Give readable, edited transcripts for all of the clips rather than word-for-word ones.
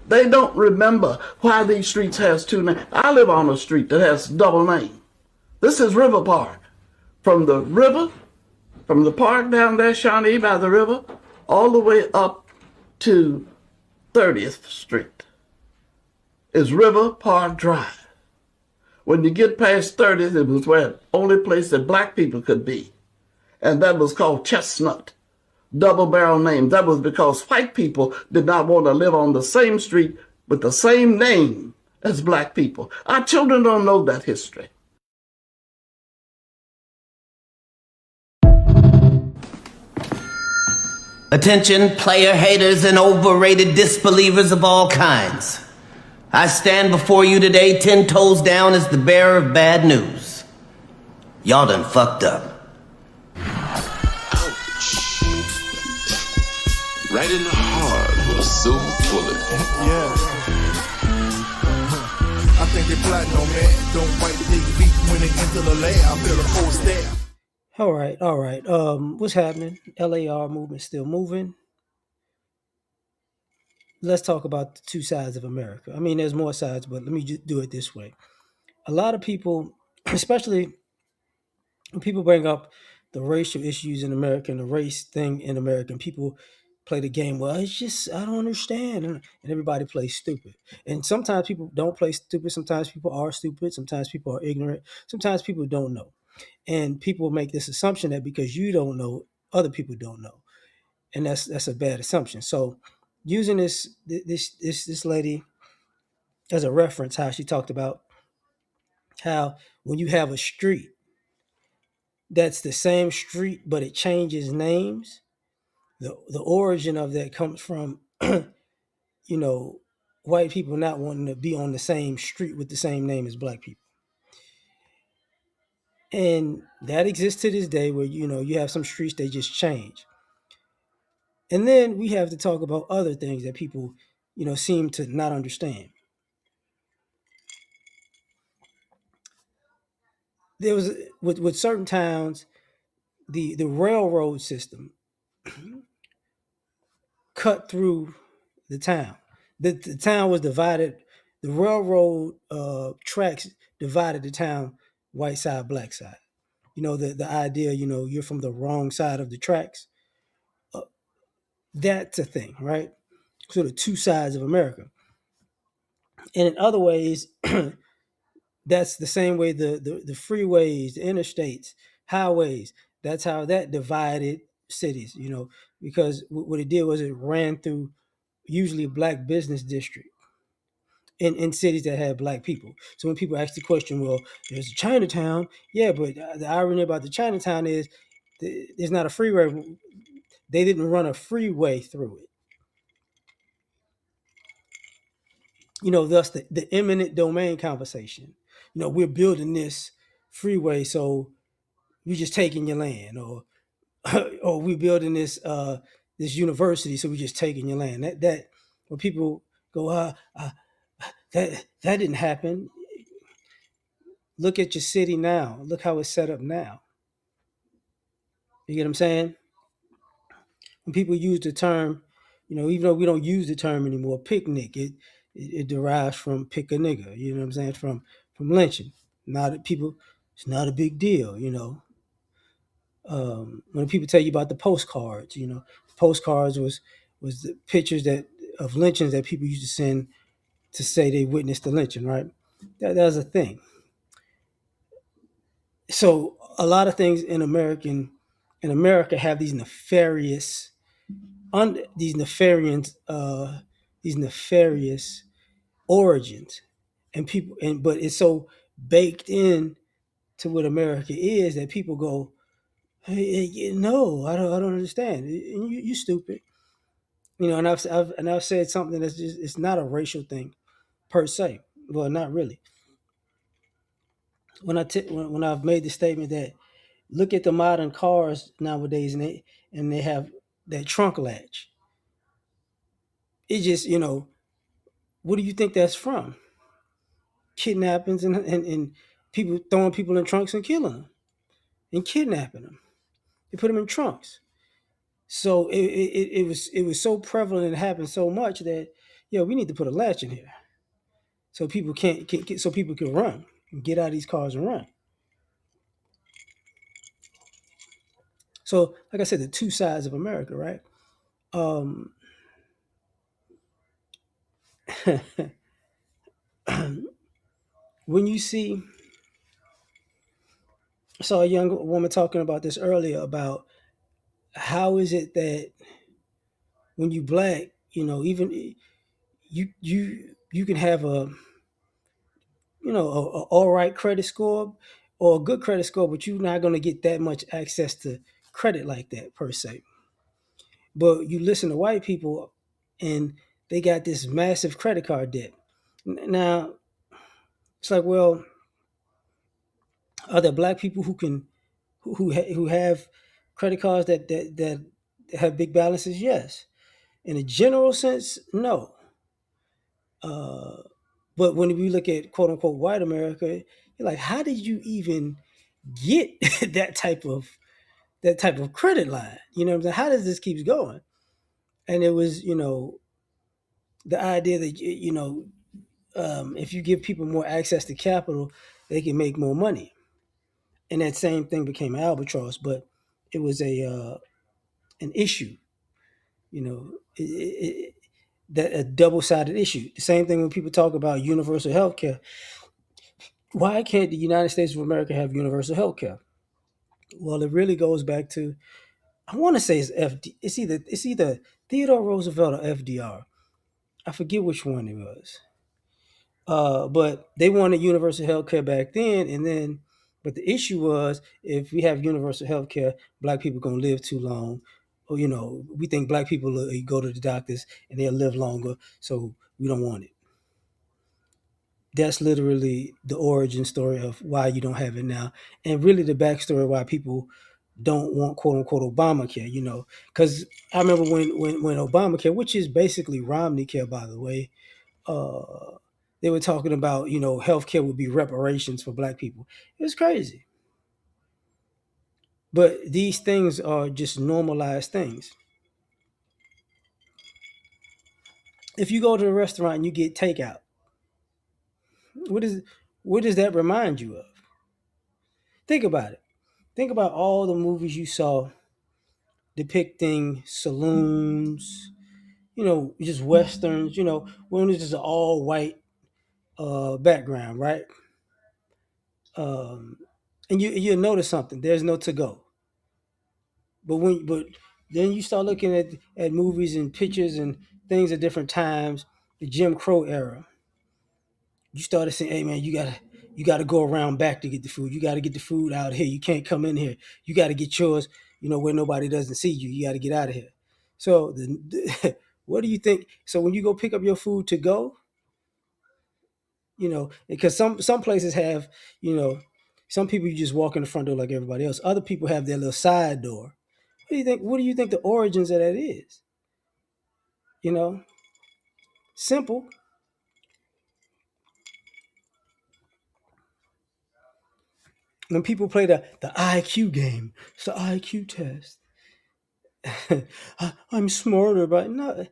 They don't remember why these streets has two names. I live on a street that has double name. This is River Park. From the river, from the park down there, Shawnee by the river, all the way up to 30th Street is River Park Drive. When you get past 30th, it was where the only place that black people could be. And that was called Chestnut. Double barrel name. That was because white people did not want to live on the same street with the same name as black people. Our children don't know that history. Attention, player haters and overrated disbelievers of all kinds. I stand before you today 10 toes down as the bearer of bad news. Y'all done fucked up. Right in the heart with a silver bullet. Yeah. I think they plotting on man. Don't wipe their feet when they enter the L.A.R. I feel a cold stare. All right. What's happening? L.A.R. movement still moving. Let's talk about the two sides of America. I mean, there's more sides, but let me just do it this way. A lot of people, especially when people bring up the racial issues in America and the race thing in America, and people play the game, well, it's just, I don't understand. And everybody plays stupid. And sometimes people don't play stupid. Sometimes people are stupid. Sometimes people are ignorant. Sometimes people don't know. And people make this assumption that because you don't know, other people don't know. And that's a bad assumption. So using this lady as a reference, how she talked about how when you have a street that's the same street, but it changes names, the origin of that comes from, white people not wanting to be on the same street with the same name as black people. And that exists to this day where, you have some streets, they just change. And then we have to talk about other things that people, seem to not understand. There was with certain towns, the railroad system cut through the town. The town was divided. The railroad tracks divided the town, white side, black side. The idea. You're from the wrong side of the tracks. Uh, that's a thing, right? So the two sides of America. And in other ways, that's the same way the freeways, the interstates, highways. That's how that divided cities. Because what it did was it ran through usually a black business district in cities that had black people. So when people ask the question, well, there's a Chinatown, yeah, but the irony about the Chinatown is there's not a freeway. They didn't run a freeway through it. Thus the eminent domain conversation. We're building this freeway, so we're just taking your land, or or we're building this university, so we're just taking your land. That when people go, that didn't happen. Look at your city now. Look how it's set up now. You get what I'm saying? When people use the term, even though we don't use the term anymore, picnic, it derives from pick a nigga. You know what I'm saying? From lynching. Not people. It's not a big deal. When people tell you about the postcards, postcards was the pictures of lynchings that people used to send to say they witnessed the lynching, right? That was a thing. So a lot of things in America have these nefarious these nefarious origins, and but it's so baked in to what America is that people go, hey, no, I don't understand. You stupid, and I've said something that's just, it's not a racial thing per se. Well, not really. When I've made the statement that look at the modern cars nowadays, and they have that trunk latch. It just, what do you think that's from? Kidnappings and people throwing people in trunks and killing them and kidnapping them. They put them in trunks. So it was so prevalent and happened so much that yeah, we need to put a latch in here so people so people can run and get out of these cars and run. So, like I said, the two sides of America, right? Um, when you see, I saw a young woman talking about this earlier about how is it that when you black, even you can have a a all right credit score or a good credit score, but you're not going to get that much access to credit like that per se. But you listen to white people, and they got this massive credit card debt. Now it's like, well, are there black people who can who have credit cards that have big balances? Yes. In a general sense, no. Uh, but when we look at quote unquote white America, you're like, how did you even get that type of credit line? You know what I'm saying? How does this keep going? And it was, the idea that if you give people more access to capital, they can make more money. And that same thing became albatross, but it was an issue, you know, that a double sided issue. The same thing when people talk about universal health care. Why can't the United States of America have universal health care? Well, it really goes back to, I want to say it's FD. It's either Theodore Roosevelt or FDR. I forget which one it was. But they wanted universal health care back then, but the issue was if we have universal health care, black people gonna live too long, or we think black people go to the doctors and they'll live longer, so we don't want it. That's literally the origin story of why you don't have it now, and really the backstory why people don't want quote unquote Obamacare. Because I remember when Obamacare, which is basically Romney Care, by the way, uh, they were talking about healthcare would be reparations for black people. It was crazy, but these things are just normalized things. If you go to a restaurant and you get takeout, what is what does that remind you of? Think about it. Think about all the movies you saw depicting saloons, just westerns, when it's just an all white background, right? Um, and you notice something. There's no to go. But then you start looking at movies and pictures and things at different times, the Jim Crow era. You started saying, "Hey man, you gotta go around back to get the food. You gotta get the food out here. You can't come in here. You gotta get yours, where nobody doesn't see you. You gotta get out of here." So what do you think? So when you go pick up your food to go, because some places have, some people you just walk in the front door like everybody else. Other people have their little side door. What do you think the origins of that is? You know, simple. When people play the IQ game, it's the IQ test. I'm smarter, but no.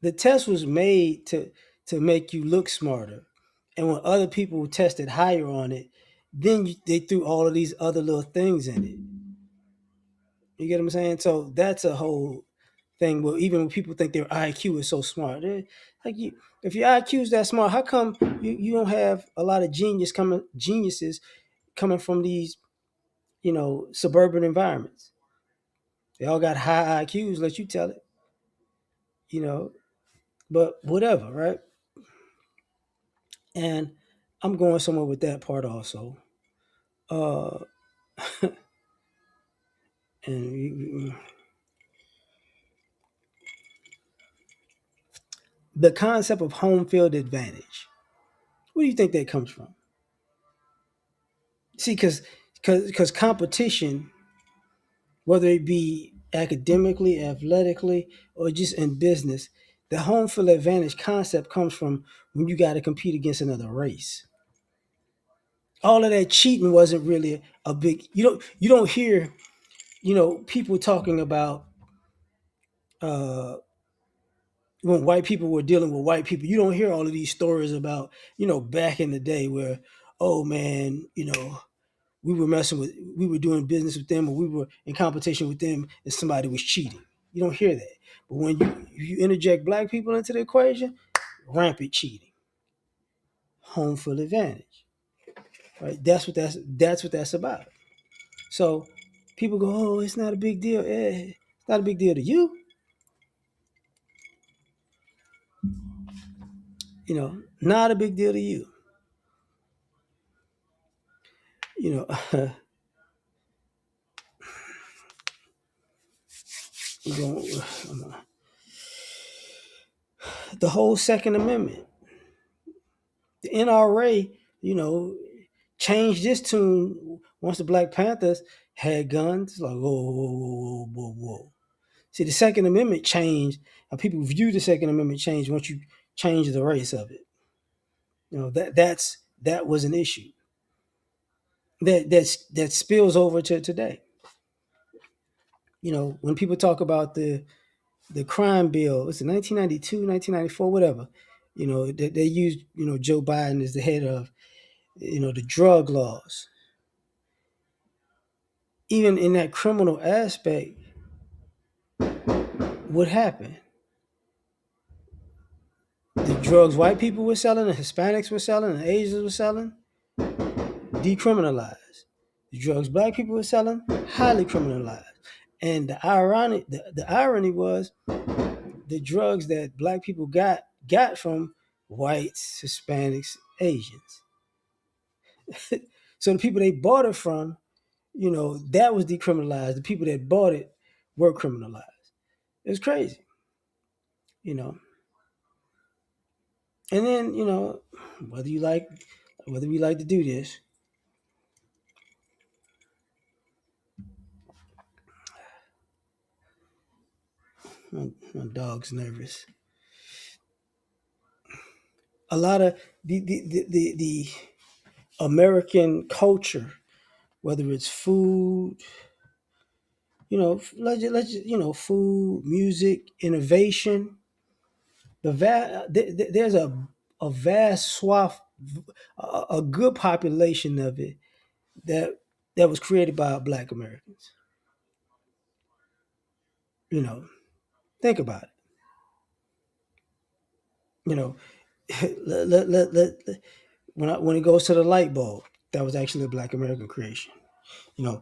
The test was made to make you look smarter, and when other people tested higher on it, then they threw all of these other little things in it. You get what I'm saying? So that's a whole thing. Well, even when people think their IQ is so smart, like if your IQ is that smart, how come you don't have a lot of geniuses coming from these suburban environments? They all got high IQs. Let you tell it. You know, but whatever, right? And I'm going somewhere with that part also. Uh, and the concept of home field advantage. Where do you think that comes from? See, because competition, whether it be academically, athletically, or just in business, the home field advantage concept comes from when you got to compete against another race. All of that cheating wasn't really a big. You don't hear people talking about uh, when white people were dealing with white people. You don't hear all of these stories about, back in the day where, oh man, we were doing business with them, or we were in competition with them, and somebody was cheating. You don't hear that. But when you interject black people into the equation, rampant cheating, home field advantage, right? That's what that's about. So people go, oh, it's not a big deal. It's not a big deal to you. Not a big deal to you. You know, the whole Second Amendment, the NRA, changed this tune once the Black Panthers had guns. It's like, whoa, whoa, whoa, whoa, whoa, whoa. See, the Second Amendment changed. How people view the Second Amendment changed once you change the race of it. That was an issue that spills over to today. When people talk about the crime bill, it's 1992, 1994, whatever. They used Joe Biden as the head of the drug laws. Even in that criminal aspect, what happened? The drugs white people were selling, the Hispanics were selling, and Asians were selling, decriminalized. The drugs black people were selling, highly criminalized. And the irony was the drugs that black people got from whites, Hispanics, Asians. So the people they bought it from, that was decriminalized. The people that bought it were criminalized. It was crazy, you know. And then, whether we like to do this, my dog's nervous. A lot of the American culture, whether it's food, food, music, innovation, there's a vast swath, a good population of it that was created by Black Americans. Think about it. Let, when it goes to the light bulb, that was actually a Black American creation. When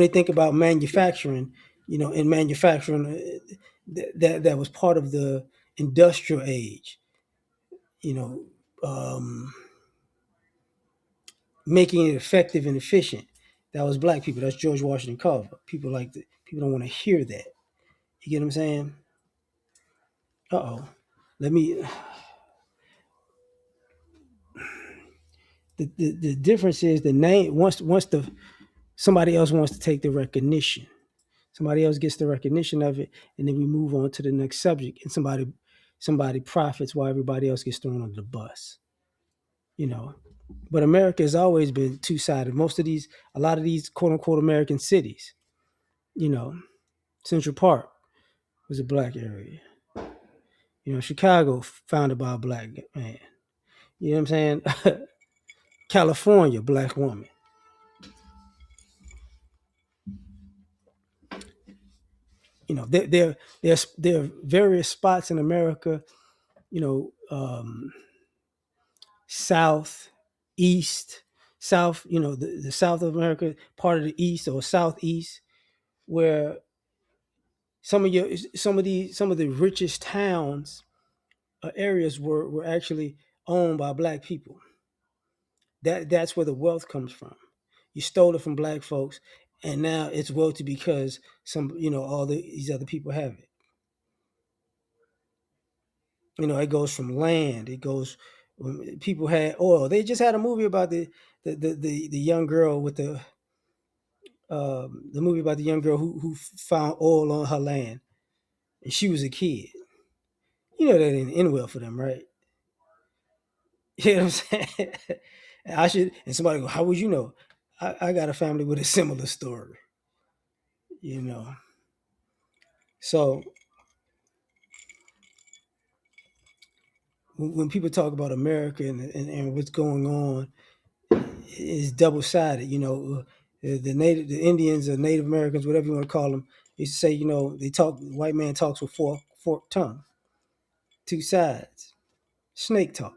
they think about manufacturing, in manufacturing, that was part of the industrial age. You know, making it effective and efficient. That was Black people. That's George Washington Carver. People don't want to hear that. You get what I'm saying? Let me. The difference is the name. Once somebody else wants to take the recognition, somebody else gets the recognition of it, and then we move on to the next subject, and somebody profits while everybody else gets thrown under the bus. But America has always been two-sided. A lot of these quote unquote American cities, Central Park was a Black area. Chicago founded by a Black man. You know what I'm saying? California, Black woman. There are various spots in America, south, east, south, the South of America, part of the east or southeast, where some of the richest towns areas were actually owned by Black people. That's where the wealth comes from. You stole it from Black folks, and now it's wealthy because these other people have it. It goes from land. It goes when people had oil. They just had a movie about the young girl with the movie about the young girl who found oil on her land, and she was a kid. That didn't end well for them, right? You know what I'm saying? And somebody go, how would you know? I got a family with a similar story, you know. So when people talk about America and what's going on, it's double sided. You know, the Indians or Native Americans, whatever you want to call them, they say, you know, they talk. The white man talks with forked tongue, two sides, snake talk.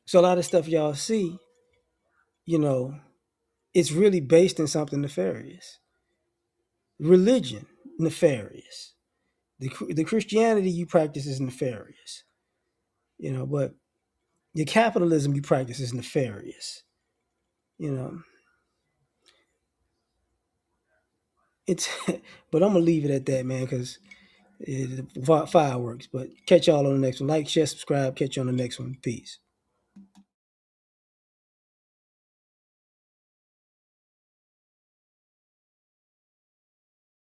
So a lot of stuff y'all see, you know, it's really based in something nefarious. Religion, nefarious. The Christianity you practice is nefarious, you know, but the capitalism you practice is nefarious, you know. It's, but I'm gonna leave it at that, man, because fireworks. But catch y'all on the next one. Like, share, subscribe. Catch you on the next one. Peace.